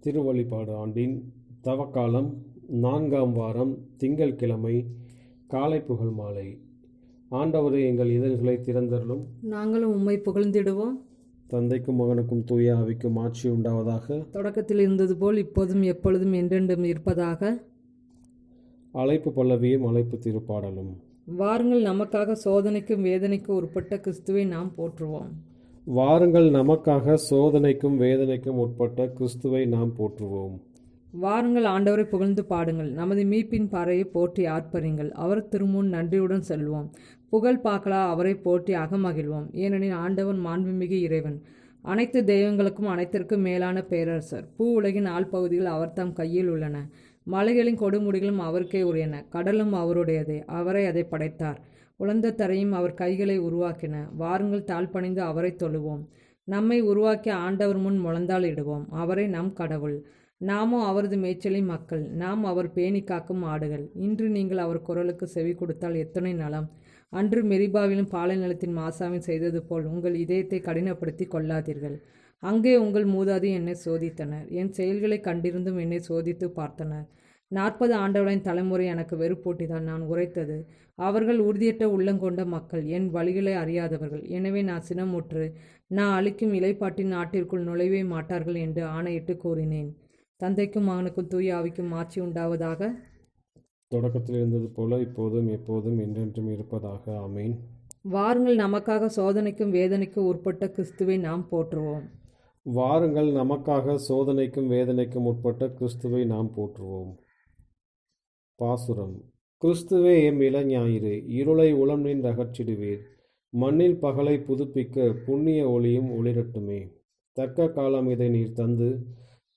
திருவழிபாடு ஆண்டின் தவக்காலம் 4ஆம் வாரம் திங்கட்கிழமை காலை புகழ் மாலை. ஆண்டவரே, எங்கள் இதழ்களை திறந்தருளும், நாங்களும் உம்மை புகழ்ந்திடுவோம். தந்தைக்கும் மகனுக்கும் தூய ஆவிக்கும் ஆட்சி உண்டாவதாக. தொடக்கத்தில் இருந்தது போல் இப்போதும் எப்பொழுதும் என்றென்றும் இருப்பதாக. அழைப்பு பல்லவியும் அழைப்பு திருப்பாடலும். வாருங்கள், நமக்காக சோதனைக்கும் வேதனைக்கும் உட்பட்ட கிறிஸ்துவை நாம் போற்றுவோம். வாருங்கள், நமக்காக சோதனைக்கும் வேதனைக்கும் உட்பட்ட கிறிஸ்துவை நாம் போற்றுவோம். வாருங்கள், ஆண்டவரை புகழ்ந்து பாடுங்கள், நமது மீட்பின் பாறையை போற்றி ஆர்ப்பரிங்கள். அவர் திருமுன் நன்றியுடன் செல்வோம். புகழ் பாக்கலா அவரை போற்றி அகமகிழ்வோம். ஏனெனில் ஆண்டவன் மாண்புமிகு இறைவன், அனைத்து தெய்வங்களுக்கும் அனைத்திற்கும் மேலான பேரரசர். பூ உலகின் ஆழ்பகுதிகள் அவர் தம் கையில் உள்ளன. மலைகளின் கொடுமுடிகளும் அவருக்கே உரியன. கடலும் அவருடையதே, அவரை அதை படைத்தார். உலர்ந்த தரையும் அவர் கைகளை உருவாக்கின. வாருங்கள், தாழ்பணிந்து அவரை தொழுவோம். நம்மை உருவாக்கிய ஆண்டவர் முன் முழந்தாள் இடுவோம். அவரே நம் கடவுள், நாமோ அவரது மேய்ச்சலின் மக்கள். நாம் அவர் பேணி காக்கும் ஆடுகள். இன்று நீங்கள் அவர் குரலுக்கு செவி கொடுத்தால் எத்தனை நலம். அன்று மெரிபாவிலும் பாலை நிலத்தின் மாசாவின் செய்தது போல் உங்கள் இதயத்தை கடினப்படுத்தி கொள்ளாதீர்கள். அங்கே உங்கள் மூதாதி என்னை சோதித்தனர். என் செயல்களை கண்டிருந்தும் என்னை சோதித்து பார்த்தனர். 40 ஆண்டவரின் தலைமுறை எனக்கு வெறுப்பூட்டிதான் நான் உரைத்தது. அவர்கள் உறுதியற்ற உள்ளங்கொண்ட மக்கள், என் வழிகளை அறியாதவர்கள். எனவே நான் சினமுற்று, நான் அளிக்கும் இலைப்பாட்டின் நாட்டிற்குள் நுழைவே மாட்டார்கள் என்று ஆணையிட்டு கூறினேன். தந்தைக்கும் மகனுக்கும் தூய ஆவிக்கும் ஆட்சி உண்டாவதாக. தொடக்கத்தில் இருந்தது போல இப்போதும் எப்போதும் என்றென்றும் இருப்பதாக. ஆமீன். வாருங்கள், நமக்காக சோதனைக்கும் வேதனைக்கும் உட்பட்ட கிறிஸ்துவை நாம் போற்றுவோம். வாருங்கள், நமக்காக சோதனைக்கும் வேதனைக்கும் உட்பட்ட கிறிஸ்துவை நாம் போற்றுவோம். பாசுரம். கிறிஸ்துவே எம் இளஞாயிறு, இருளை உளம்நின் அகற்றிடுவீர். மண்ணில் பகலை புதுப்பிக்க புண்ணிய ஒளியும் ஒளிரட்டுமே. தக்க காலம் இதை நீர் தந்து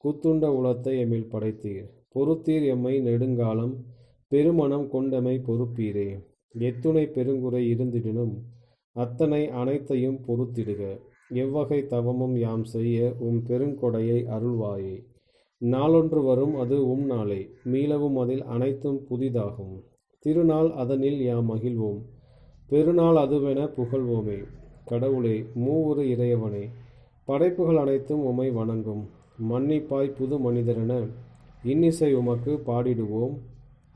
குத்துண்ட உளத்தை எம்மில் படைத்தீர். பொறுத்தீர் எம்மை நெடுங்காலம், பெருமனம் கொண்டமை பொறுப்பீரே. எத்துணை பெருங்குறை இருந்திடினும் அத்தனை அனைத்தையும் பொறுத்திடுக. எவ்வகை தவமும் யாம் செய்ய பெருங்கொடையை அருள்வாயே. நாளொன்று வரும், அது நாளே. மீளவும் அதில் அனைத்தும் புதிதாகும். திருநாள் அதனில் யாம் மகிழ்வோம், பெருநாள் அதுவென புகழ்வோமே. கடவுளே, மூவுரு இறையவனே, படைப்புகள் அனைத்தும் உம்மை வணங்கும். மன்னிப்பாய் புது மனிதரென இன்னிசை உமக்கு பாடிடுவோம்.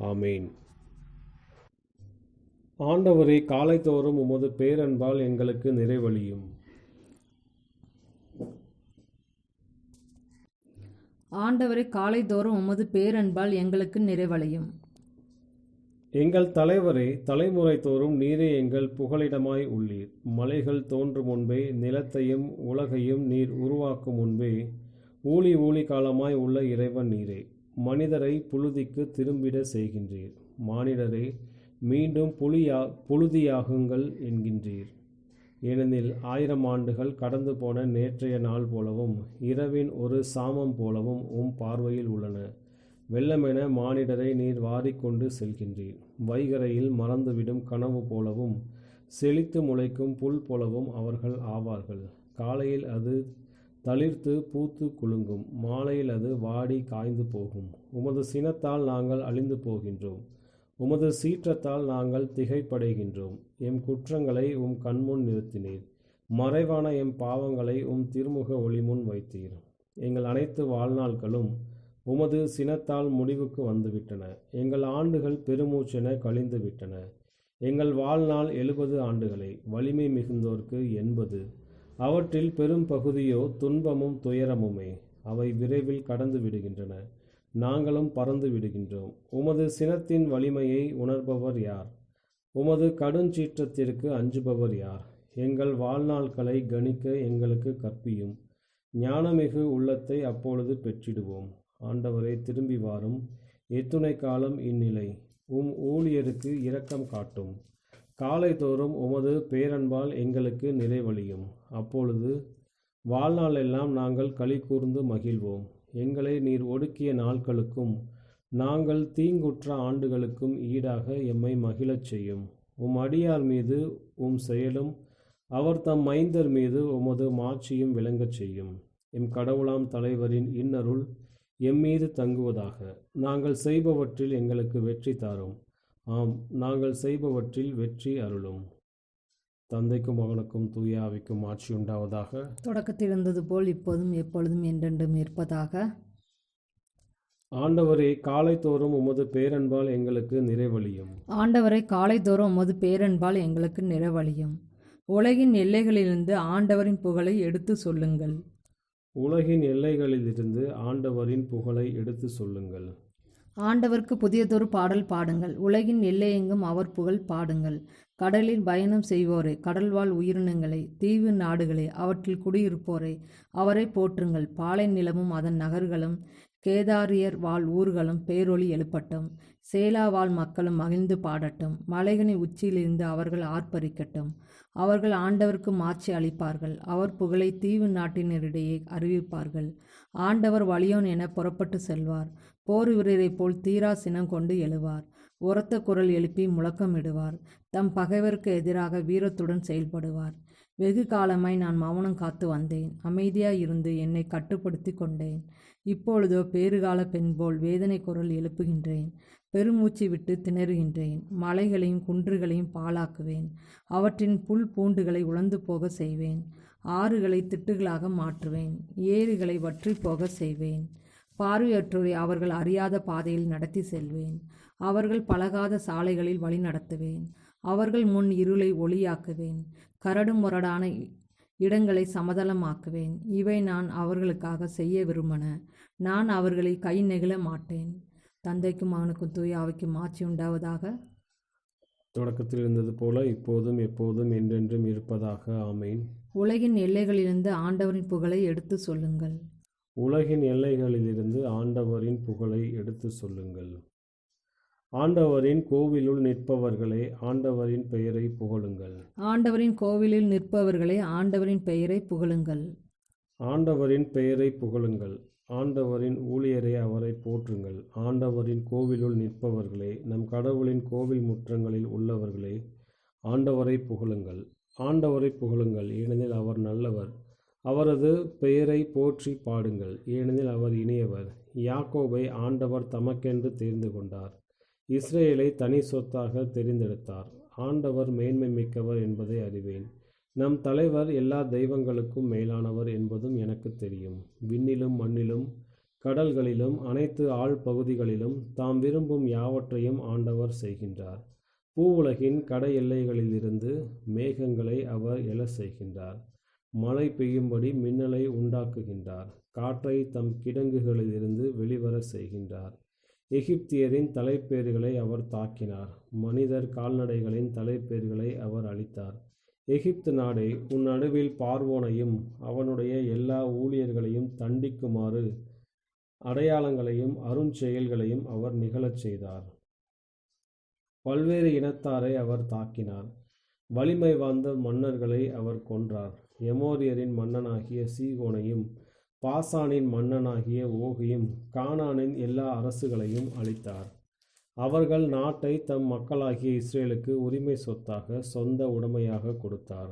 ஆமேன். ஆண்டவரே, காலைதோறும் உமது பேரன்பால் எங்களுக்கு நிறைவளியும். ஆண்டவரை, காலைதோறும் உமது பேரன்பால் எங்களுக்கு நிறைவளையும். எங்கள் தலைவரே, தலைமுறை தோறும் நீரே எங்கள் புகலிடமாய் உள்ளீர். மலைகள் தோன்றும் முன்பே, நிலத்தையும் உலகையும் நீர் உருவாக்கும் முன்பே, ஊழி ஊழி காலமாய் உள்ள இறைவன் நீரே. மனிதரை புழுதிக்கு திரும்பிட செய்கின்றீர். மானிடரே, மீண்டும் புழுதியாகுங்கள் என்கின்றீர். ஏனெனில் 1000 ஆண்டுகள் கடந்து போன நேற்றைய நாள் போலவும் இரவின் ஒரு சாமம் போலவும் பார்வையில் உள்ளன. வெள்ளமென மானிடரை நீர் வாரிக்கொண்டு செல்கின்றீர். வைகரையில் மறந்துவிடும் கனவு போலவும் செழித்து முளைக்கும் புல் போலவும் அவர்கள் ஆவார்கள். காலையில் அது தளிர்த்து பூத்து குலுங்கும், மாலையில் அது வாடி காய்ந்து போகும். உமது சினத்தால் நாங்கள் அழிந்து போகின்றோம், உமது சீற்றத்தால் நாங்கள் திகைப்படைகின்றோம். எம் குற்றங்களை கண்முன் நிறுத்தினீர், மறைவான எம் பாவங்களை திருமுக ஒளிமுன் வைத்தீர். எங்கள் அனைத்து வாழ்நாட்களும் உமது சினத்தால் முடிவுக்கு வந்துவிட்டன. எங்கள் ஆண்டுகள் பெருமூச்சென கழிந்து விட்டன. எங்கள் வாழ்நாள் 70 ஆண்டுகளே, வலிமை மிகுந்தோர்க்கு 80. அவற்றில் பெரும் பகுதியோ துன்பமும் துயரமுமே. அவை விரைவில் கடந்து விடுகின்றன, நாங்களும் பறந்து விடுகின்றோம். உமது சினத்தின் வலிமையை உணர்பவர் யார்? உமது கடுஞ்சீற்றத்திற்கு அஞ்சுபவர் யார்? எங்கள் வாழ்நாட்களை கணிக்க எங்களுக்கு கற்பியும். ஞானமிகு உள்ளத்தை அப்பொழுது பெற்றிடுவோம். ஆண்டவரே, திரும்பி வாரும். எத்துணை காலம் இந்நிலை? ஊழியருக்கு இரக்கம் காட்டும். காலைதோறும் உமது பேரன்பால் எங்களுக்கு நிறைவளியும். அப்பொழுது வாழ்நாளெல்லாம் நாங்கள் களி கூர்ந்து மகிழ்வோம். எங்களை நீர் ஒடுக்கிய நாட்களுக்கும் நாங்கள் தீங்குற்ற ஆண்டுகளுக்கும் ஈடாக எம்மை மகிழச் செய்யும். அடியார் மீது செயலும் அவர் தம் மைந்தர் மீது உமது மாட்சியும் விளங்கச் செய்யும். எம் கடவுளாம் தலைவரின் இன்னருள் எம்மீது தங்குவதாக. நாங்கள் செய்பவற்றில் எங்களுக்கு வெற்றி தாரும். ஆம், நாங்கள் செய்பவற்றில் வெற்றி அருளும். தந்தைக்கும் மகனுக்கும் தூய ஆவிக்கும் ஆட்சி உண்டாவதாக. தொடக்கத்தில் இருந்தது போல் இப்போதும் எப்பொழுதும் என்றென்றும் இருப்பதாக. ஆண்டவரே, காலைதோறும் உமது பேரன்பால் எங்களுக்கு நிறைவளியும். ஆண்டவரை காலைதோறும் உமது பேரன்பால் எங்களுக்கு நிறைவளியும். உலகின் எல்லைகளிலிருந்து ஆண்டவரின் புகழை எடுத்து சொல்லுங்கள். உலகின் எல்லைகளிலிருந்து ஆண்டவரின் புகழை எடுத்து சொல்லுங்கள். ஆண்டவருக்கு புதியதொரு பாடல் பாடுங்கள். உலகின் எல்லையெங்கும் அவர் புகழ் பாடுங்கள். கடலில் பயணம் செய்வோரே, கடல்வாழ் உயிரினங்களே, தீவு நாடுகளே, அவற்றில் குடியிருப்போரே, அவரை போற்றுங்கள். பாலை நிலமும் அதன் நகர்களும் கேதாரியர் வாழ் ஊர்களும் பேரொளி எழுப்பட்டும். சேலா வாழ் மக்களும் மகிழ்ந்து பாடட்டும். மலைகளின் உச்சியிலிருந்து அவர்கள் ஆர்ப்பரிக்கட்டும். அவர்கள் ஆண்டவருக்கு மாட்சி அளிப்பார்கள். அவர் புகழை தீவு நாட்டினரிடையே அறிவிப்பார்கள். ஆண்டவர் வலியோன் என புறப்பட்டு செல்வார். போர் வீரரைப் போல் தீரா சினம் கொண்டு எழுவார். உரத்த குரல் எழுப்பி முழக்கமிடுவார். தம் பகைவருக்கு எதிராக வீரத்துடன் செயல்படுவார். வெகு காலமாய் நான் மௌனம் காத்து வந்தேன். அமைதியாய் இருந்து என்னை கட்டுப்படுத்தி கொண்டேன். இப்பொழுதோ பேறுகால பெண் போல் வேதனை குரல் எழுப்புகின்றேன். பெருமூச்சு விட்டு திணறுகின்றேன். மலைகளையும் குன்றுகளையும் பாழாக்குவேன். அவற்றின் புல் பூண்டுகளை உலர்ந்து போக செய்வேன். ஆறுகளை திட்டுகளாக மாற்றுவேன். ஏரிகளை வற்றி போக செய்வேன். பார்வையற்றோரை அவர்கள் அறியாத பாதையில் நடத்தி செல்வேன். அவர்கள் பழகாத சாலைகளில் வழி நடத்துவேன். அவர்கள் முன் இருளை ஒளியாக்குவேன். கரடு முரடான இடங்களை சமதளமாக்குவேன். இவை நான் அவர்களுக்காக செய்ய விரும்பின. நான் அவர்களை கை நெகிழ மாட்டேன். தந்தைக்கும் மகனுக்கும் தூய ஆவிக்கும் ஆட்சி உண்டாவதாக. தொடக்கத்தில் இருந்தது போல இப்போதும் எப்போதும் என்றென்றும் இருப்பதாக. ஆமேன். உலகின் எல்லைகளிலிருந்து ஆண்டவரின் புகழை எடுத்து சொல்லுங்கள். உலகின் எல்லைகளிலிருந்து ஆண்டவரின் புகழை எடுத்து சொல்லுங்கள். ஆண்டவரின் கோவிலுள் நிற்பவர்களே, ஆண்டவரின் பெயரை புகழுங்கள். ஆண்டவரின் கோவிலில் நிற்பவர்களே, ஆண்டவரின் பெயரை புகழுங்கள். ஆண்டவரின் பெயரை புகழுங்கள். ஆண்டவரின் ஊழியரே, அவரை போற்றுங்கள். ஆண்டவரின் கோவிலுள் நிற்பவர்களே, நம் கடவுளின் கோவில் முற்றங்களில் உள்ளவர்களே, ஆண்டவரை புகழுங்கள். ஆண்டவரை புகழுங்கள், ஏனெனில் அவர் நல்லவர். அவரது பெயரை போற்றி பாடுங்கள், ஏனெனில் அவர் இனியவர். யாக்கோபை ஆண்டவர் தமக்கென்று தேர்ந்து கொண்டார். இஸ்ரேலை தனி சொத்தாக தெரிந்தெடுத்தார். ஆண்டவர் மேன்மை மிக்கவர் என்பதை அறிவேன். நம் தலைவர் எல்லா தெய்வங்களுக்கும் மேலானவர் என்பதும் எனக்கு தெரியும். விண்ணிலும் மண்ணிலும் கடல்களிலும் அனைத்து ஆழ் பகுதிகளிலும் தாம் விரும்பும் யாவற்றையும் ஆண்டவர் செய்கின்றார். பூவுலகின் கடை எல்லைகளிலிருந்து மேகங்களை அவர் எழச் செய்கின்றார். மழை பெய்யும்படி மின்னலை உண்டாக்குகின்றார். காற்றை தம் கிடங்குகளிலிருந்து வெளிவர செய்கின்றார். எகிப்தியரின் தலைப்பேர்களை அவர் தாக்கினார். மனிதர் கால்நடைகளின் தலைப்பேர்களை அவர் அழித்தார். எகிப்து நாடே, உன் நடுவில் பார்வோனையும் அவனுடைய எல்லா ஊழியர்களையும் தண்டிக்குமாறு அடையாளங்களையும் அருஞ்செயல்களையும் அவர் நிகழச் செய்தார். பல்வேறு இனத்தாரை அவர் தாக்கினார். வலிமை வாய்ந்த மன்னர்களை அவர் கொன்றார். எமோரியரின் மன்னனாகிய சீகோனையும் பாசானின் மன்னனாகிய ஓகையும் கானானின் எல்லா அரசுகளையும் அழித்தார். அவர்கள் நாட்டை தம் மக்களாகிய இஸ்ரேலுக்கு உரிமை சொத்தாக சொந்த உடைமையாக கொடுத்தார்.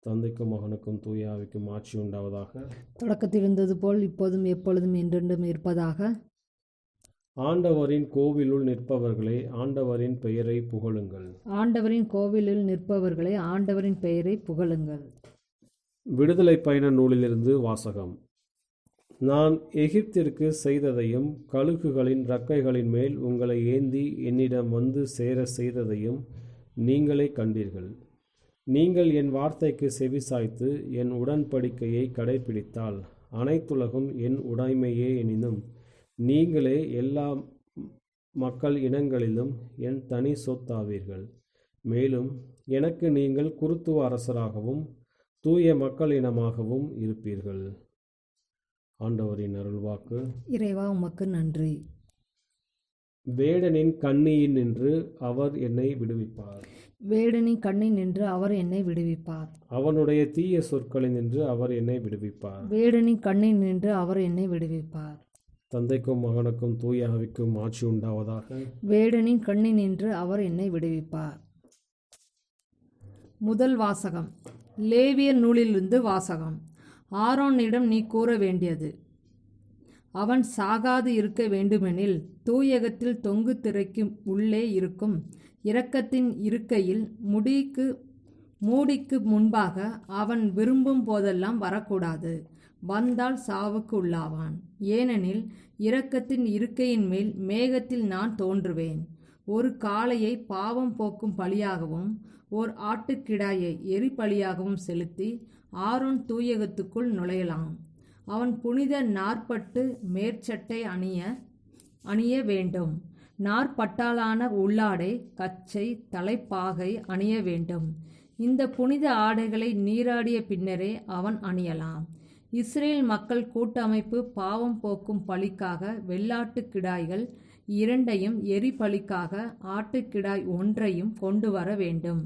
தந்தைக்கும் மகனுக்கும் தூய ஆவிக்கும் ஆட்சி உண்டாவதாக. தொடக்கத்தில் இருந்தது போல் இப்போதும் எப்பொழுதும் என்றென்றும் இருப்பதாக. ஆண்டவரின் கோவிலுள் நிற்பவர்களே, ஆண்டவரின் பெயரை புகழுங்கள். ஆண்டவரின் கோவிலில் நிற்பவர்களே, ஆண்டவரின் பெயரை புகழுங்கள். விடுதலை பயண நூலிலிருந்து வாசகம். நான் எகிப்திற்கு செய்ததையும் கழுகுகளின் இறக்கைகளின் மேல் உங்களை ஏந்தி என்னிடம் வந்து சேர செய்ததையும் நீங்களே கண்டீர்கள். நீங்கள் என் வார்த்தைக்கு செவிசாய்த்து என் உடன்படிக்கையை கடைபிடித்தால் அனைத்துலகும் என் உடைமையே எனினும் நீங்களே எல்லா மக்கள் இனங்களிலும் என் தனி சொத்தாவீர்கள். மேலும் எனக்கு நீங்கள் குருத்துவ அரசராகவும் தூய மக்கள் இனமாகவும் இருப்பீர்கள். ஆண்டவரின் அருள்வாக்கு. இறைவா, உமக்கு நன்றி. வேடனின் கண்ணியில் நின்று அவர் என்னை விடுவிப்பார். வேடனின் கண்ணில் நின்று அவர் என்னை விடுவிப்பார். அவனுடைய தீய சொற்களில் நின்று அவர் என்னை விடுவிப்பார். வேடனின் கண்ணில் நின்று அவர் என்னை விடுவிப்பார். தந்தைக்கும் மகனுக்கும் தூய ஆவிக்கும் ஆட்சி உண்டாவதாக. வேடனின் கண்ணில் நின்று அவர் என்னை விடுவிப்பார். முதல் வாசகம். லேவியர் நூலிலிருந்து வாசகம். ஆரோனிடம் நீ கூற வேண்டியது, அவன் சாகாது இருக்க வேண்டுமெனில் தூயகத்தில் தொங்கு திரைக்கு உள்ளே இருக்கும் இரக்கத்தின் இருக்கையில் மூடிக்கு முன்பாக அவன் விரும்பும் போதெல்லாம் வரக்கூடாது. வந்தால் சாவுக்கு உள்ளாவான். ஏனெனில் இரக்கத்தின் இருக்கையின் மேல் மேகத்தில் நான் தோன்றுவேன். ஒரு காளையை பாவம் போக்கும் பலியாகவும் ஓர் ஆட்டுக்கிடாயை எரிபலியாகவும் செலுத்தி ஆரோன் தூயகத்துக்குள் நுழையலாம். அவன் புனித நாற்பட்டு மேற்சட்டை அணிய வேண்டும். நாற்பட்டாலான உள்ளாடை, கச்சை, தலைப்பாகை அணிய வேண்டும். இந்த புனித ஆடைகளை நீராடிய பின்னரே அவன் அணியலாம். இஸ்ரேல் மக்கள் கூட்டமைப்பு பாவம் போக்கும் பலிக்காக வெள்ளாட்டுக் கிடாய்கள் 2 எரிபலிக்காக ஆட்டுக்கிடாய் 1 கொண்டு வர வேண்டும்.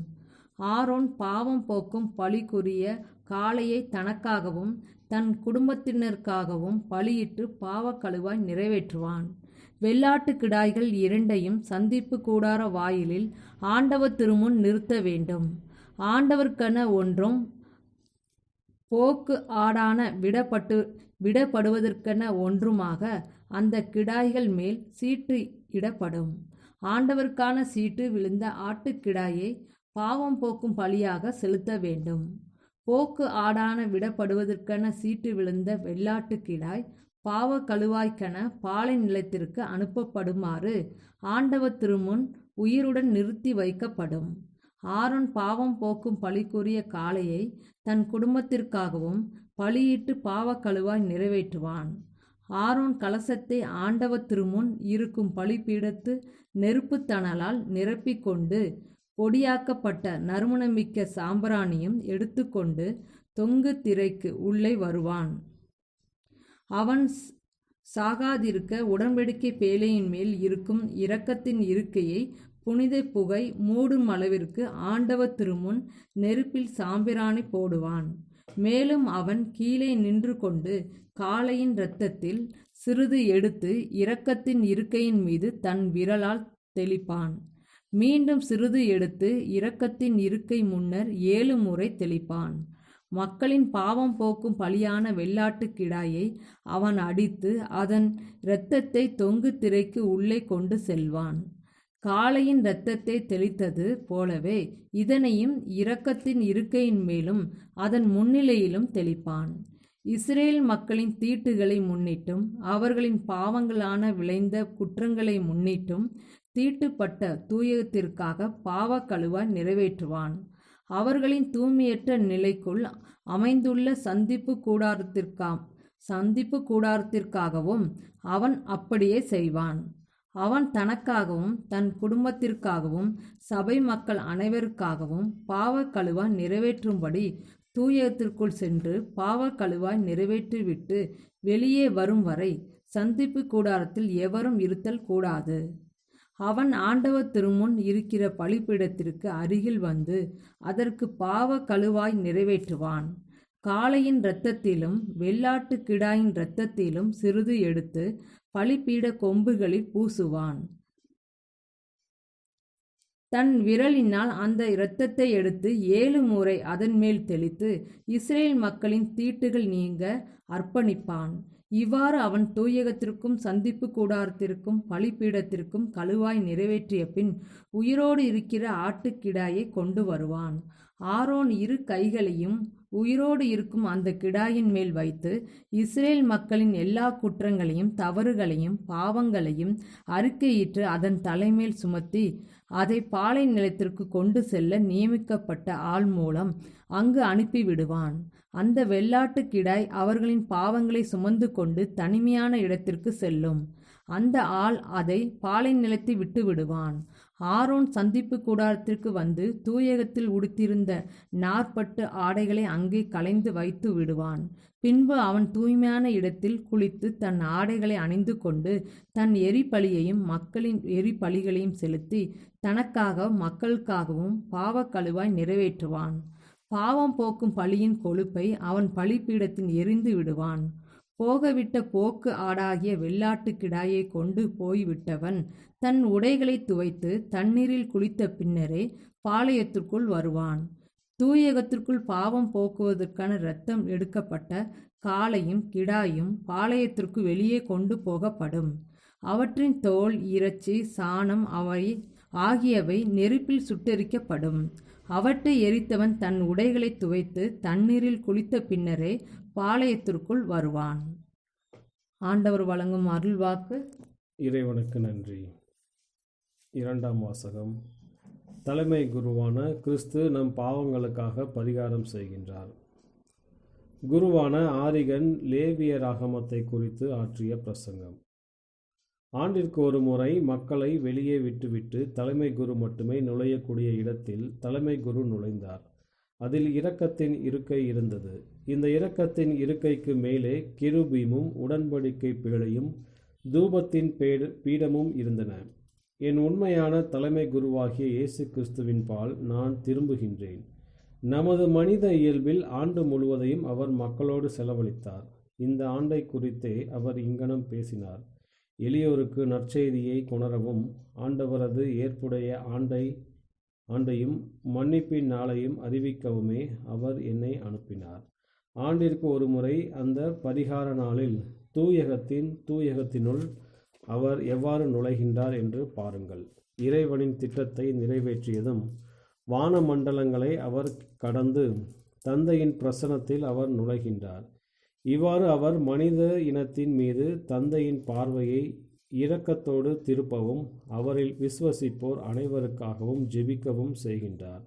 ஆரோன் பாவம் போக்கும் பலிக்குரிய காளையை தனக்காகவும் தன் குடும்பத்தினருக்காகவும் பலியிட்டு பாவக்கழுவாய் நிறைவேற்றுவான். வெள்ளாட்டுக் கிடாய்கள் 2 சந்திப்பு கூடார வாயிலில் ஆண்டவர் திருமுன் நிறுத்த வேண்டும். ஆண்டவர்க்கென ஒன்றும் போக்கு ஆடான விடப்படுவதற்கென ஒன்றுமாக அந்த கிடாய்கள் மேல் சீட்டு இடப்படும். ஆண்டவருக்கான சீட்டு விழுந்த ஆட்டுக்கிடாயை பாவம் போக்கும் பலியாக செலுத்த வேண்டும். போக்கு ஆடான விடப்படுவதற்கென சீட்டு விழுந்த வெள்ளாட்டுக்கிடாய் பாவ கழுவாய்க்கென பாலை நிலத்திற்கு அனுப்பப்படுமாறு ஆண்டவர் திருமுன் உயிருடன் நிறுத்தி வைக்கப்படும். ஆரோன் பாவம் போக்கும் பலிக்குரிய காளையை தன் குடும்பத்திற்காகவும் பலியிட்டு பாவக்கழுவாய் நிறைவேற்றுவான். ஆரோன் கலசத்தை ஆண்டவர் திருமுன் இருக்கும் பலிபீடத்து நெருப்புத் தணலால் நிரப்பிக்கொண்டு பொடியாக்கப்பட்ட நறுமணமிக்க சாம்பிராணியும் எடுத்துக்கொண்டு தொங்கு திரைக்கு உள்ளே வருவான். அவன் சாகாதிருக்க உடன்படிக்கை பேழையின் மேல் இருக்கும் இரக்கத்தின் இருக்கையை புனித புகை மூடும் அளவிற்கு ஆண்டவர் திருமுன் நெருப்பில் சாம்பிராணி போடுவான். மேலும் அவன் கீழே நின்று கொண்டு காளையின் இரத்தத்தில் சிறிது எடுத்து இரக்கத்தின் இருக்கையின் மீது தன் விரலால் தெளிப்பான். மீண்டும் சிறிது எடுத்து இரக்கத்தின் இருக்கை முன்னர் 7 முறை தெளிப்பான். மக்களின் பாவம் போக்கும் பலியான வெள்ளாட்டுக் கிடாயை அவன் அடித்து அதன் இரத்தத்தை தொங்கு திரைக்கு உள்ளே கொண்டு செல்வான். காளையின் இரத்தத்தை தெளித்தது போலவே இதனையும் இரக்கத்தின் இருக்கையின் மேலும் அதன் முன்னிலையிலும் தெளிப்பான். இஸ்ரேல் மக்களின் தீட்டுகளை முன்னிட்டும் அவர்களின் பாவங்களான விளைந்த குற்றங்களை முன்னிட்டும் தீட்டுப்பட்ட தூயகத்திற்காக பாவக்கழுவாய் நிறைவேற்றுவான். அவர்களின் தூய்மையற்ற நிலைக்குள் அமைந்துள்ள சந்திப்பு கூடாரத்திற்காகவும் அவன் அப்படியே செய்வான். அவன் தனக்காகவும் தன் குடும்பத்திற்காகவும் சபை மக்கள் அனைவருக்காகவும் பாவக்கழுவாய் நிறைவேற்றும்படி தூயகத்திற்குள் சென்று பாவக்கழுவாய் நிறைவேற்றிவிட்டு வெளியே வரும் வரை சந்திப்பு கூடாரத்தில் எவரும் இருத்தல் கூடாது. அவன் ஆண்டவர் திருமுன் இருக்கிற பலிபீடத்திற்கு அருகில் வந்து அதற்கு பாவ கழுவாய் நிறைவேற்றுவான். காளையின் இரத்தத்திலும் வெள்ளாட்டு கிடாயின் இரத்தத்திலும் சிறிது எடுத்து பலிபீட கொம்புகளில் பூசுவான். தன் விரலினால் அந்த இரத்தத்தை எடுத்து 7 முறை அதன் மேல் தெளித்து இஸ்ரேல் மக்களின் தீட்டுகள் நீங்க அர்ப்பணிப்பான். இவ்வாறு அவன் தூயகத்திற்கும் சந்திப்பு கூடாரத்திற்கும் பலிபீடத்திற்கும் கழுவாய் நிறைவேற்றிய பின் உயிரோடு இருக்கிற ஆட்டுக்கிடாயை கொண்டு வருவான். ஆரோன் 2 கைகளையும் உயிரோடு இருக்கும் அந்த கிடாயின் மேல் வைத்து இஸ்ரேல் மக்களின் எல்லா குற்றங்களையும் தவறுகளையும் பாவங்களையும் அறிக்கையிட்டு அதன் தலைமேல் சுமத்தி அதை பாலை நிலத்திற்கு கொண்டு செல்ல நியமிக்கப்பட்ட ஆள் மூலம் அங்கு அனுப்பிவிடுவான். அந்த வெள்ளாட்டு கிடாய் அவர்களின் பாவங்களை சுமந்து கொண்டு தனிமையான இடத்திற்கு செல்லும். அந்த ஆள் அதை பாலை நிலத்தை விட்டு விடுவான். ஆரோன் சந்திப்பு கூடாரத்திற்கு வந்து தூயகத்தில் உடுத்திருந்த நாற்பட்டு ஆடைகளை அங்கே களைந்து வைத்து விடுவான். பின்பு அவன் தூய்மையான இடத்தில் குளித்து தன் ஆடைகளை அணிந்து கொண்டு தன் எரிபலியையும் மக்களின் எரிபலிகளையும் செலுத்தி தனக்காக மக்களுக்காகவும் பாவக்கழுவாய் நிறைவேற்றுவான். பாவம் போக்கும் பலியின் கொழுப்பை அவன் பலிபீடத்தில் எரிந்து விடுவான். போகவிட்ட போக்கு ஆடாகிய வெள்ளாட்டு கிடாயை கொண்டு போய்விட்டவன் தன் உடைகளை துவைத்து தண்ணீரில் குளித்த பின்னரே பாளையத்திற்குள் வருவான். தூயகத்திற்குள் பாவம் போக்குவதற்கான இரத்தம் எடுக்கப்பட்ட காளையும் கிடாயும் பாளையத்திற்கு வெளியே கொண்டு போகப்படும். அவற்றின் தோல், இறைச்சி, சாணம் ஆகியவை நெருப்பில் சுட்டெரிக்கப்படும். அவற்றை எரித்தவன் தன் உடைகளை துவைத்து தண்ணீரில் குளித்த பின்னரே பாளையத்திற்குள் வருவான். ஆண்டவர் வழங்கும் அருள்வாக்கு. இறைவனுக்கு நன்றி. இரண்டாம் வாசகம். தலைமை குருவான கிறிஸ்து நம் பாவங்களுக்காக பரிகாரம் செய்கின்றார். குருவான ஆரிகன் லேவியராகமத்தை குறித்து ஆற்றிய பிரசங்கம். ஆண்டிற்கு ஒரு முறை மக்களை வெளியே விட்டுவிட்டு தலைமை குரு மட்டுமே நுழையக்கூடிய இடத்தில் தலைமை குரு நுழைந்தார். அதில் இரக்கத்தின் இருக்கை இருந்தது. இந்த இரக்கத்தின் இருக்கைக்கு மேலே கிருபீமும் உடன்படிக்கை பேழையும் தூபத்தின் பீடமும் இருந்தன. என் உண்மையான தலைமை குருவாகிய இயேசு கிறிஸ்துவின் பால் நான் திரும்புகின்றேன். நமது மனித இயல்பில் ஆண்டு முழுவதையும் அவர் மக்களோடு செலவழித்தார். இந்த ஆண்டை குறித்தே அவர் இங்கனம் பேசினார். எளியோருக்கு நற்செய்தியை கொணரவும் ஆண்டவரது ஏற்புடைய ஆண்டையும் மன்னிப்பின் நாளையும் அறிவிக்கவுமே அவர் என்னை அனுப்பினார். ஆண்டிற்கு ஒரு முறை அந்த பரிகார நாளில் தூயகத்தினுள் அவர் எவ்வாறு நுழைகின்றார் என்று பாருங்கள். இறைவனின் திட்டத்தை நிறைவேற்றியதும் வான மண்டலங்களை அவர் கடந்து தந்தையின் பிரசன்னத்தில் அவர் நுழைகின்றார். இவ்வாறு அவர் மனித இனத்தின் மீது தந்தையின் பார்வையை இரக்கத்தோடு திருப்பவும் அவரில் விசுவசிப்போர் அனைவருக்காகவும் ஜெபிக்கவும் செய்கின்றார்.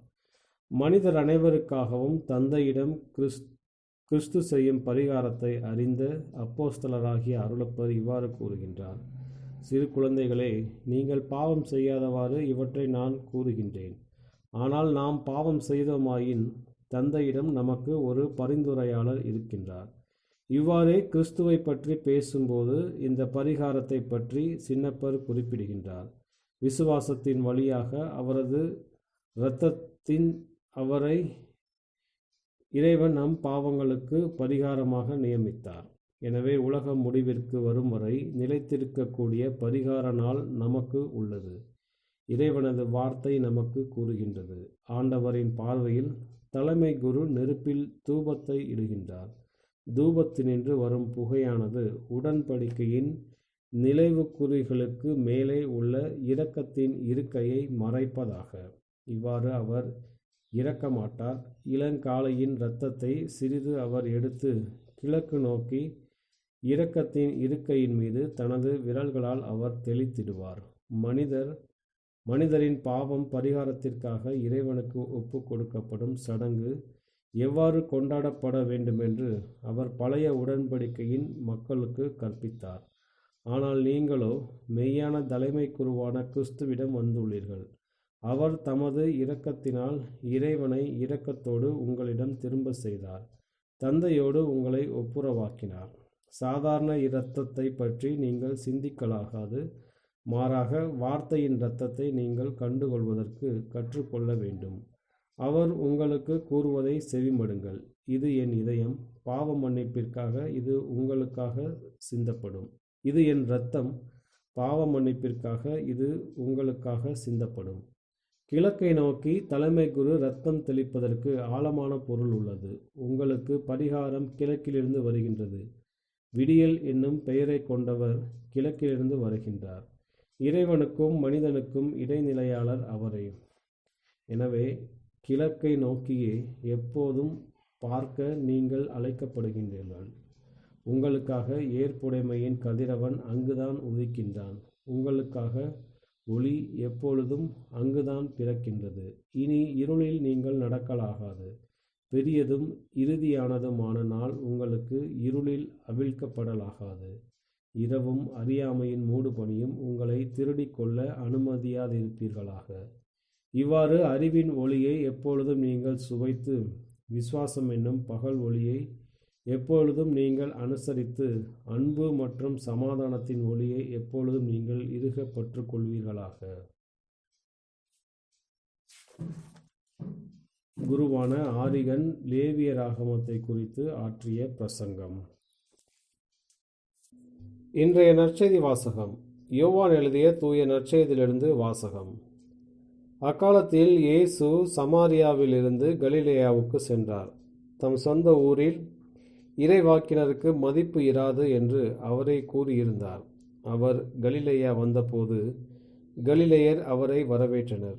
மனிதர் அனைவருக்காகவும் தந்தையிடம் கிறிஸ்து செய்யும் பரிகாரத்தை அறிந்த அப்போஸ்தலராகிய அருளப்பர் இவ்வாறு கூறுகின்றார். சிறு குழந்தைகளே, நீங்கள் பாவம் செய்யாதவாறு இவற்றை நான் கூறுகின்றேன். ஆனால் நாம் பாவம் செய்தோமாயின் தந்தையிடம் நமக்கு ஒரு பரிந்துரையாளர் இருக்கின்றார். இவ்வாறே கிறிஸ்துவை பற்றி பேசும்போது இந்த பரிகாரத்தை பற்றி சின்னப்பர் குறிப்பிடுகின்றார். விசுவாசத்தின் வழியாக அவரது இரத்தத்தின் அவரை இறைவன் நம் பாவங்களுக்கு பரிகாரமாக நியமித்தார். எனவே உலகம் முடிவிற்கு வரும் வரை நிலைத்திருக்கக்கூடிய பரிகார நாள் நமக்கு உள்ளது. இறைவனது வார்த்தை நமக்கு கூறுகின்றது. ஆண்டவரின் பார்வையில் தலைமை குரு நெருப்பில் தூபத்தை இடுகின்றார். தூபத்தினின்று வரும் புகையானது உடன்படிக்கையின் நிலைவு குறிகளுக்கு மேலே உள்ள இரக்கத்தின் இருக்கையை மறைப்பதாக. இவ்வாறு அவர் இறக்க மாட்டார். இளங்காளையின் இரத்தத்தை சிறிது அவர் எடுத்து கிழக்கு நோக்கி இரக்கத்தின் இருக்கையின் மீது தனது விரல்களால் அவர் தெளித்திடுவார். மனிதரின் பாவம் பரிகாரத்திற்காக இறைவனுக்கு ஒப்பு கொடுக்கப்படும் சடங்கு எவ்வாறு கொண்டாடப்பட வேண்டுமென்று அவர் பழைய உடன்படிக்கையின் மக்களுக்கு கற்பித்தார். ஆனால் நீங்களோ மெய்யான தலைமை குருவான கிறிஸ்துவிடம் வந்துள்ளீர்கள். அவர் தமது இரக்கத்தினால் இறைவனை இரக்கத்தோடு உங்களிடம் திரும்ப செய்தார். தந்தையோடு உங்களை ஒப்புரவாக்கினார். சாதாரண இரத்தத்தை பற்றி நீங்கள் சிந்திக்கலாகாது. மாறாக வார்த்தையின் இரத்தத்தை நீங்கள் கண்டுகொள்வதற்கு கற்றுக்கொள்ள வேண்டும். அவர் உங்களுக்கு கூறுவதை செவிமடுங்கள். இது என் இதயம். பாவ மன்னிப்பிற்காக இது உங்களுக்காக சிந்தப்படும். இது என் இரத்தம். பாவ மன்னிப்பிற்காக இது உங்களுக்காக சிந்தப்படும். கிழக்கை நோக்கி தலைமை குரு இரத்தம் தெளிப்பதற்கு ஆழமான பொருள் உள்ளது. உங்களுக்கு பரிகாரம் கிழக்கிலிருந்து வருகின்றது. விடியல் என்னும் பெயரை கொண்டவர் கிழக்கிலிருந்து வருகின்றார். இறைவனுக்கும் மனிதனுக்கும் இடைநிலையாளர் அவரே. எனவே கிழக்கை நோக்கியே எப்போதும் பார்க்க நீங்கள் அழைக்கப்படுகின்றீர்கள். உங்களுக்காக ஏற்புடைமையின் கதிரவன் அங்குதான் உதிக்கின்றான். உங்களுக்காக ஒளி எப்பொழுதும் அங்குதான் பிறக்கின்றது. இனி இருளில் நீங்கள் நடக்கலாகாது. பெரியதும் இறுதியானதுமான நாள் உங்களுக்கு இருளில் அவிழ்க்கப்படலாகாது. இரவும் அறியாமையின் மூடுபனியும் உங்களை திருடிக் கொள்ள அனுமதியாதிருப்பீர்களாக. இவ்வாறு அறிவின் ஒளியை எப்பொழுதும் நீங்கள் சுவைத்து, விசுவாசம் என்னும் பகல் ஒளியை எப்பொழுதும் நீங்கள் அனுசரித்து, அன்பு மற்றும் சமாதானத்தின் ஒளியை எப்பொழுதும் நீங்கள் இறுக பற்றுக் கொள்வீர்களாக. குருவான ஆரிகன் லேவியராகமத்தை குறித்து ஆற்றிய பிரசங்கம். இன்றைய நற்செய்தி வாசகம். யோவான் எழுதிய தூய நற்செய்தியிலிருந்து வாசகம். அக்காலத்தில் இயேசு சமாரியாவிலிருந்து கலிலேயாவுக்கு சென்றார். தம் சொந்த ஊரில் இறைவாக்கினருக்கு மதிப்பு இராது என்று அவரே கூறியிருந்தார். அவர் கலிலேயா வந்தபோது கலிலேயர் அவரை வரவேற்றனர்.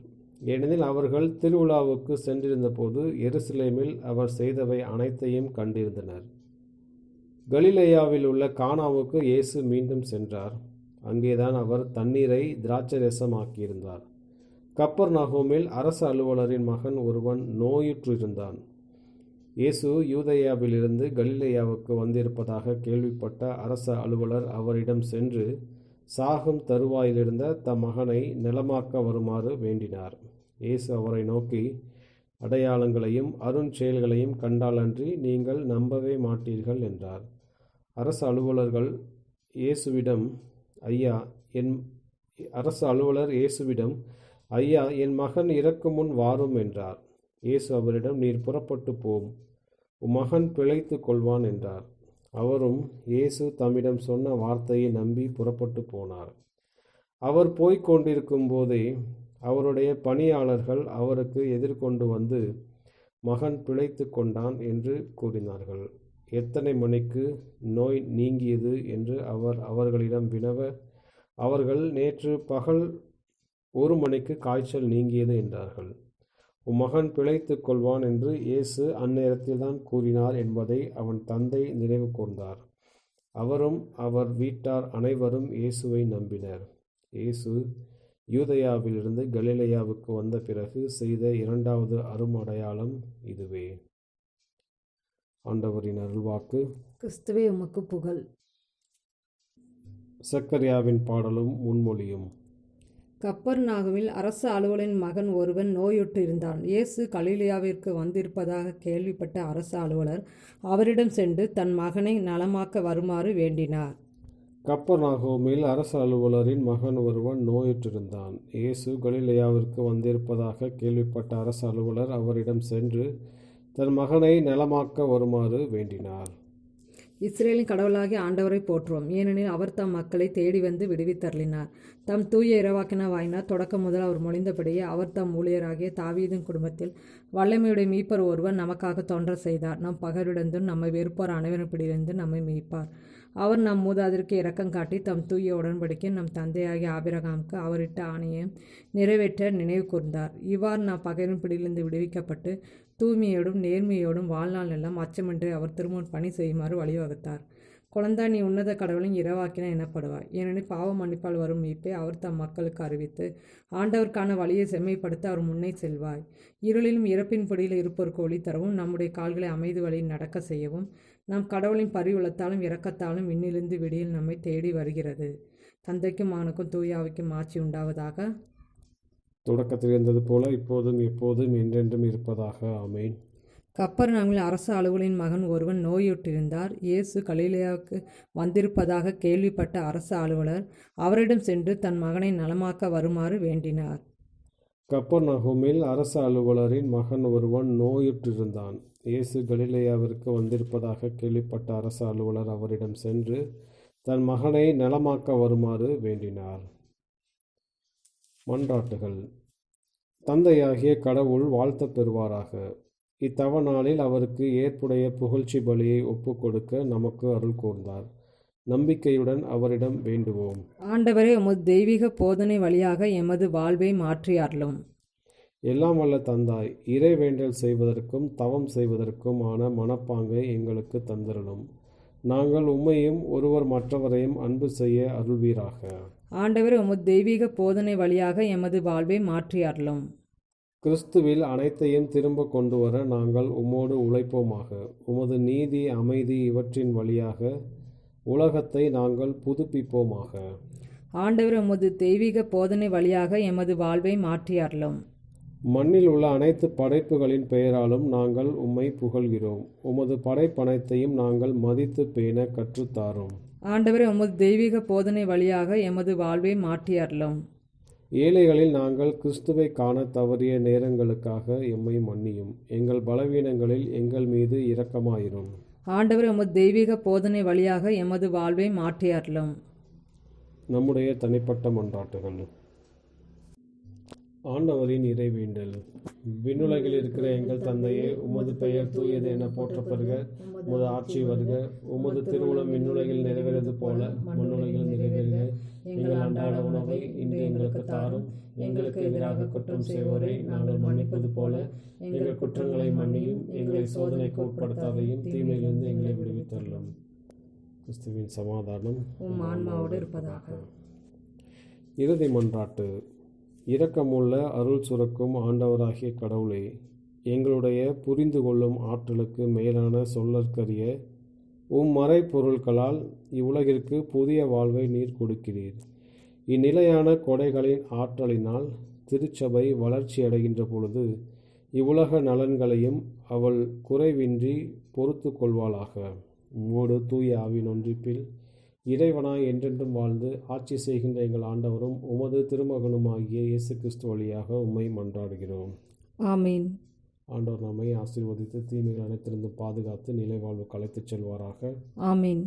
ஏனெனில் அவர்கள் திருவிழாவுக்கு சென்றிருந்த போது எருசலேமில் அவர் செய்தவை அனைத்தையும் கண்டிருந்தனர். கலிலேயாவில் உள்ள கானாவுக்கு இயேசு மீண்டும் சென்றார். அங்கேதான் அவர் தண்ணீரை திராட்சரசமாக்கியிருந்தார். கப்பர்நகூமில் அரச அலுவலரின் மகன் ஒருவன் நோயுற்றிருந்தான். இயேசு யூதேயாவிலிருந்து கலிலேயாவுக்கு வந்திருப்பதாக கேள்விப்பட்ட அரச அலுவலர் அவரிடம் சென்று சாகும் தருவாயிலிருந்த தம் மகனை நலமாக்க வருமாறு வேண்டினார். இயேசு அவரை நோக்கி, அடையாளங்களையும் அருஞ்செயல்களையும் கண்டாலன்றி நீங்கள் நம்பவே மாட்டீர்கள் என்றார். அரச அலுவலர் இயேசுவிடம், ஐயா, என் மகன் இறக்கும் முன் வாரும் என்றார். இயேசு அவரிடம், நீர் புறப்பட்டு போம், உம் மகன் பிழைத்து கொள்வான் என்றார். அவரும் இயேசு தம்மிடம் சொன்ன வார்த்தையை நம்பி புறப்பட்டு போனார். அவர் போய்க் கொண்டிருக்கும் போதே அவருடைய பணியாளர்கள் அவருக்கு எதிர்கொண்டு வந்து, மகன் பிழைத்து கொண்டான் என்று கூறினார்கள். எத்தனை மணிக்கு நோய் நீங்கியது என்று அவர் அவர்களிடம் வினவ, அவர்கள், நேற்று பகல் 1 மணிக்கு காய்ச்சல் நீங்கியது என்றார்கள். உம் மகன் பிழைத்து கொள்வான் என்று இயேசு அந்நேரத்தில்தான் கூறினார் என்பதை அவன் தந்தை நினைவு கூர்ந்தார். அவரும் அவர் வீட்டார் அனைவரும் இயேசுவை நம்பினர். இயேசு யூதேயாவிலிருந்து கலிலேயாவுக்கு வந்த பிறகு செய்த 2வது அருமடையாளம் இதுவே. ஆண்டவரின் அருள்வாக்கு. கிறிஸ்துவே உமக்கு புகழ். சக்கரியாவின் பாடலும் முன்மொழியும். கப்பர்நாகுமில் அரச அலுவலரின் மகன் ஒருவன் நோயுற்று இருந்தான். இயேசு கலிலேயாவிற்கு வந்திருப்பதாக கேள்விப்பட்ட அரச அலுவலர் அவரிடம் சென்று தன் மகனை நலமாக்க வருமாறு வேண்டினார். கப்பர்நாகூமில் அரச அலுவலரின் மகன் ஒருவன் நோயுற்றிருந்தான். இயேசு கலிலேயாவிற்கு வந்திருப்பதாக கேள்விப்பட்ட அரச அலுவலர் அவரிடம் சென்று தன் மகனை நலமாக்க வருமாறு வேண்டினார். இஸ்ரேலின் கடவுளாகிய ஆண்டவரை போற்றுவோம். ஏனெனில் அவர் தம் மக்களை தேடி வந்து விடுவித்தருளினார். தம் தூய இறைவாக்கின வாயினார் தொடக்கம் முதல் அவர் மொழிந்தபடியே அவர் தம் ஊழியராகிய தாவீதின் குடும்பத்தில் வல்லமையுடைய மீட்பர் ஒருவர் நமக்காக தோன்றச் செய்தார். நம் பகைவரிடந்தும் நம்மை வெறுப்போர் அனைவரின் பிடியிலிருந்து நம்மை மீட்பார். அவர் நம் மூதாதிற்கு இரக்கம் காட்டி தம் தூய உடன்படிக்கை நம் தந்தையாகிய ஆபிரகாமுக்கு அவரிட்ட ஆணையை நிறைவேற்ற நினைவு கூர்ந்தார். இவ்வாறு நாம் பகைவரின் பிடியிலிருந்து விடுவிக்கப்பட்டு தூய்மையோடும் நேர்மையோடும் வாழ்நாள் எல்லாம் அச்சமின்றி அவர் திருமுன் பணி செய்யுமாறு வழிவகுத்தார். குழந்தா, நீ உன்னத கடவுளின் இரவாக்கின எனப்படுவாய். ஏனெனில் பாவ மன்னிப்பால் வரும் மீட்பை அவர் தம் மக்களுக்கு அறிவித்து ஆண்டவருக்கான வழியை செம்மைப்படுத்த அவர் முன்னே செல்வாய். இருளிலும் இறப்பின் பிடியில் இருப்போருக்கு ஒளி தரவும் நம்முடைய கால்களை அமைதி வழியில் நடக்க செய்யவும் நம் கடவுளின் பரிவுளத்தாலும் இரக்கத்தாலும் விண்ணிலிருந்து விடியில் நம்மை தேடி வருகிறது. தந்தைக்கும் மகனுக்கும் தூய ஆவிக்கும் ஆட்சி உண்டாவதாக. தொடக்கத்தில் இருந்தது போல இப்போதும் எப்போதும் என்றென்றும் இருப்பதாக. ஆமேன். கப்பர்நாகுமில் அரச அலுவலரின் மகன் ஒருவன் நோயுற்றிருந்தார். இயேசு கலிலேயாவுக்கு வந்திருப்பதாக கேள்விப்பட்ட அரச அலுவலர் அவரிடம் சென்று தன் மகனை நலமாக்க வருமாறு வேண்டினார். கப்பர்நகூமில் அரச அலுவலரின் மகன் ஒருவன் நோயுற்றிருந்தான். இயேசு கலிலேயாவிற்கு வந்திருப்பதாக கேள்விப்பட்ட அரச அலுவலர் அவரிடம் சென்று தன் மகனை நலமாக்க வருமாறு வேண்டினார். மன்றாட்டுகள். தந்தையாகிய கடவுள் வாழ்த்தப் பெறுவாராக. இத்தவ நாளில் அவருக்கு ஏற்புடைய புகழ்ச்சி பலியை ஒப்பு கொடுக்க நமக்கு அருள் கூர்ந்தார். நம்பிக்கையுடன் அவரிடம் வேண்டுவோம். ஆண்டவரே, உமது தெய்வீக போதனை வழியாக எமது வாழ்வை மாற்றி அருளும். எல்லாம் வல்ல தந்தாய், இறைவேண்டல் செய்வதற்கும் தவம் செய்வதற்கும் ஆன மனப்பாங்கை எங்களுக்கு தந்திரலும். நாங்கள் உம்மையும் ஒருவர் மற்றவரையும் அன்பு செய்ய அருள்வீராக. ஆண்டவரே, உமது தெய்வீக போதனை வழியாக எமது வாழ்வை மாற்றி அருளும். கிறிஸ்துவில் அனைத்தையும் திரும்ப கொண்டு வர நாங்கள் உம்மோடு உழைப்போமாக. உமது நீதி, அமைதி இவற்றின் வழியாக உலகத்தை நாங்கள் புதுப்பிப்போமாக. ஆண்டவரே, உமது தெய்வீக போதனை வழியாக எமது வாழ்வை மாற்றி அருளும். மண்ணில் உள்ள அனைத்து படைப்புகளின் பெயராலும் நாங்கள் உம்மை புகழ்கிறோம். உமது படைப்பனைத்தையும் நாங்கள் மதித்து பேண கற்றுத்தாரும். ஆண்டவரே, உமது தெய்வீக போதனை வழியாக எமது வாழ்வை மாற்றி அருளும். ஏழைகளில் நாங்கள் கிறிஸ்துவை காண தவறிய நேரங்களுக்காக எம்மை மன்னியும். எங்கள் பலவீனங்களில் எங்கள் மீது இரக்கமாயிரும். ஆண்டவரே, உமது தெய்வீக போதனை வழியாக எமது வாழ்வை மாற்றி அருளும். நம்முடைய தனிப்பட்ட மன்றாட்டுகள். ஆண்டவரின் இறைவேண்டல். விண்ணுலகில் இருக்கிற எங்கள் தந்தையே, உமது பெயர் தூயது என போற்றப்படுக. உமது ஆட்சி வருக. உமது திருவுளம் விண்ணுலகில் நிறைவேறது போல மண்ணுலகில் நிறைவேறுக. எங்கள் அன்றாட உணவை இன்று எங்களுக்கு தாரும். எங்களுக்கு எதிராக குற்றம் செய்வோரை நாங்கள் மன்னிப்பது போல எங்கள் குற்றங்களை மன்னியும். எங்களை சோதனைக்கு உட்படுத்தாதையும் தீமையிலிருந்து எங்களை விடுவித்தருளும். கிறிஸ்துவின் சமாதானம் உம் ஆன்மாவோடு இருப்பதாக. இறுதி மன்றாட்டு. இரக்கமுள்ள அருள் சுரக்கும் ஆண்டவராகிய கடவுளே, எங்களுடைய புரிந்து கொள்ளும் ஆற்றலுக்கு மேலான சொல்லற்கரிய உம் மறைப்பொருட்களால் இவ்வுலகிற்கு புதிய வாழ்வை நீர் கொடுக்கிறீர். இந்நிலையான கொடைகளின் ஆற்றலினால் திருச்சபை வளர்ச்சியடைகின்ற பொழுது இவ்வுலக நலன்களையும் அவள் குறைவின்றி பொறுத்து கொள்வாளாக. உம்மோடு தூய ஆவியின் ஒன்றிப்பில் இறைவனாய் என்றென்றும் வாழ்ந்து ஆட்சி செய்கின்ற எங்கள் ஆண்டவரும் உமது திருமகனுமாகிய இயேசு கிறிஸ்து வழியாக உம்மை மன்றாடுகிறோம். ஆமீன். ஆண்டவர் நம்மை ஆசீர்வதித்து தீமைகள் அனைத்திலிருந்து பாதுகாத்து நிலை வாழ்வுக்கு அழைத்துச் செல்வாராக. ஆமீன்.